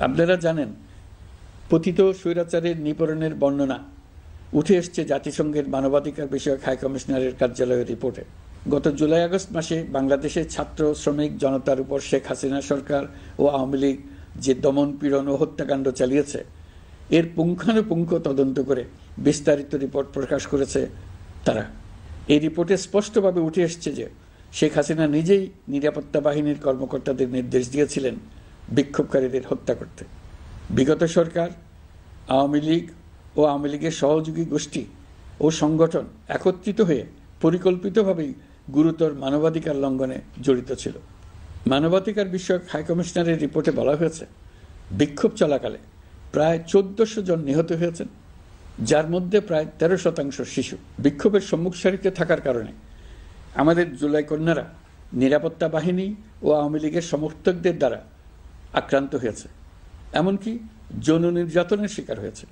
আপনারা জানেন, পতিত স্বৈরাচারের নিপীড়নের বর্ণনা উঠে এসছে জাতিসংঘের মানবাধিকার বিষয়ক হাই কমিশনারের কার্যালয়ের রিপোর্টে। গত জুলাই আগস্ট মাসে বাংলাদেশের ছাত্র শ্রমিক জনতার উপর শেখ হাসিনা সরকার ও আওয়ামী লীগ যে দমন পীড়ন ও হত্যাকাণ্ড চালিয়েছে, এর পুঙ্খানুপুঙ্খ তদন্ত করে বিস্তারিত রিপোর্ট প্রকাশ করেছে তারা। এই রিপোর্টে স্পষ্টভাবে উঠে এসছে যে শেখ হাসিনা নিজেই নিরাপত্তা বাহিনীর কর্মকর্তাদের নির্দেশ দিয়েছিলেন বিক্ষোভকারীদের হত্যা করতে। বিগত সরকার, আওয়ামী লীগ ও আওয়ামী লীগের সহযোগী গোষ্ঠী ও সংগঠন একত্রিত হয়ে পরিকল্পিতভাবেই গুরুতর মানবাধিকার লঙ্ঘনে জড়িত ছিল। মানবাধিকার বিষয়ক হাইকমিশনারের রিপোর্টে বলা হয়েছে, বিক্ষোভ চলাকালে প্রায় ১৪০০ জন নিহত হয়েছেন, যার মধ্যে প্রায় ১৩% শিশু। বিক্ষোভের সম্মুখ সারিতে থাকার কারণে আমাদের জুলাই কন্যারা নিরাপত্তা বাহিনী ও আওয়ামী লীগের সমর্থকদের দ্বারা আক্রান্ত হয়েছে, এমনকি যৌন নির্যাতনের শিকার হয়েছে।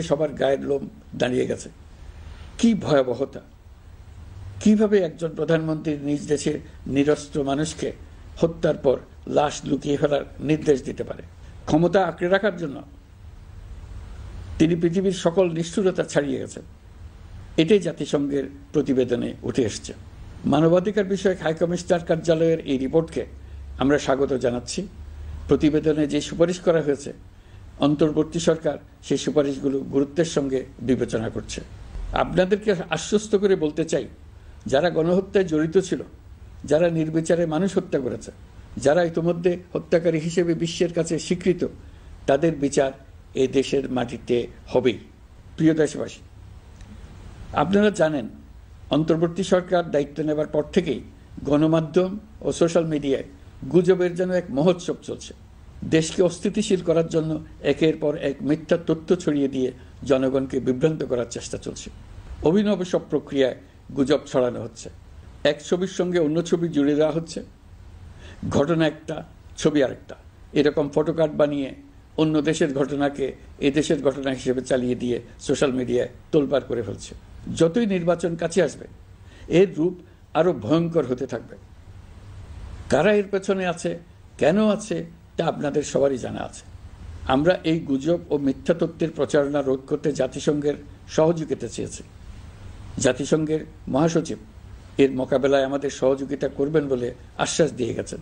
সবার গায়ের লোম দাঁড়িয়ে গেছে। কি ভয়াবহতা! কিভাবে একজন প্রধানমন্ত্রী নিজ দেশের নিরস্ত্র মানুষকে হত্যার পর লাশ লুকিয়ে ফেলার নির্দেশ দিতে পারে? ক্ষমতা আঁকড়ে রাখার জন্য তিনি পৃথিবীর সকল নিষ্ঠুরতা ছাড়িয়ে গেছেন। এটাই জাতিসংঘের প্রতিবেদনে উঠে এসছে। মানবাধিকার বিষয়ক হাইকমিশনার কার্যালয়ের এই রিপোর্টকে আমরা স্বাগত জানাচ্ছি। প্রতিবেদনে যে সুপারিশ করা হয়েছে, অন্তর্বর্তী সরকার সেই সুপারিশগুলো গুরুত্বের সঙ্গে বিবেচনা করছে। আপনাদেরকে আশ্বস্ত করে বলতে চাই, যারা গণহত্যায় জড়িত ছিল, যারা নির্বিচারে মানুষ হত্যা করেছে, যারা ইতিমধ্যে হত্যাকারী হিসেবে বিশ্বের কাছে স্বীকৃত, তাদের বিচার এ দেশের মাটিতে হবেই। প্রিয় দেশবাসী, আপনারা জানেন, অন্তর্বর্তী সরকার দায়িত্ব নেবার পর থেকেই গণমাধ্যম ও সোশ্যাল মিডিয়ায় গুজবের যেন এক মহোৎসব চলছে। দেশকে অস্থিতিশীল করার জন্য একের পর এক মিথ্যা তথ্য ছড়িয়ে দিয়ে জনগণকে বিভ্রান্ত করার চেষ্টা চলছে। অভিনব সব প্রক্রিয়ায় গুজব ছড়ানো হচ্ছে। এক ছবির সঙ্গে অন্য ছবি জুড়ে দেওয়া হচ্ছে, ঘটনা একটা, ছবি আরেকটা। এরকম ফটোকার্ড বানিয়ে অন্য দেশের ঘটনাকে এ দেশের ঘটনা হিসেবে চালিয়ে দিয়ে সোশ্যাল মিডিয়ায় তোলপাড় করে ফেলছে। যতই নির্বাচন কাছে আসবে, এর রূপ আরও ভয়ঙ্কর হতে থাকবে। কারা এর পেছনে আছে, কেন আছে, তা আপনাদের সবারই জানা আছে। আমরা এই গুজব ও মিথ্যা তথ্যের প্রচারণা রোধ করতে জাতিসংঘের সহযোগিতা চেয়েছি। জাতিসংঘের মহাসচিব এর মোকাবেলায় আমাদের সহযোগিতা করবেন বলে আশ্বাস দিয়ে গেছেন।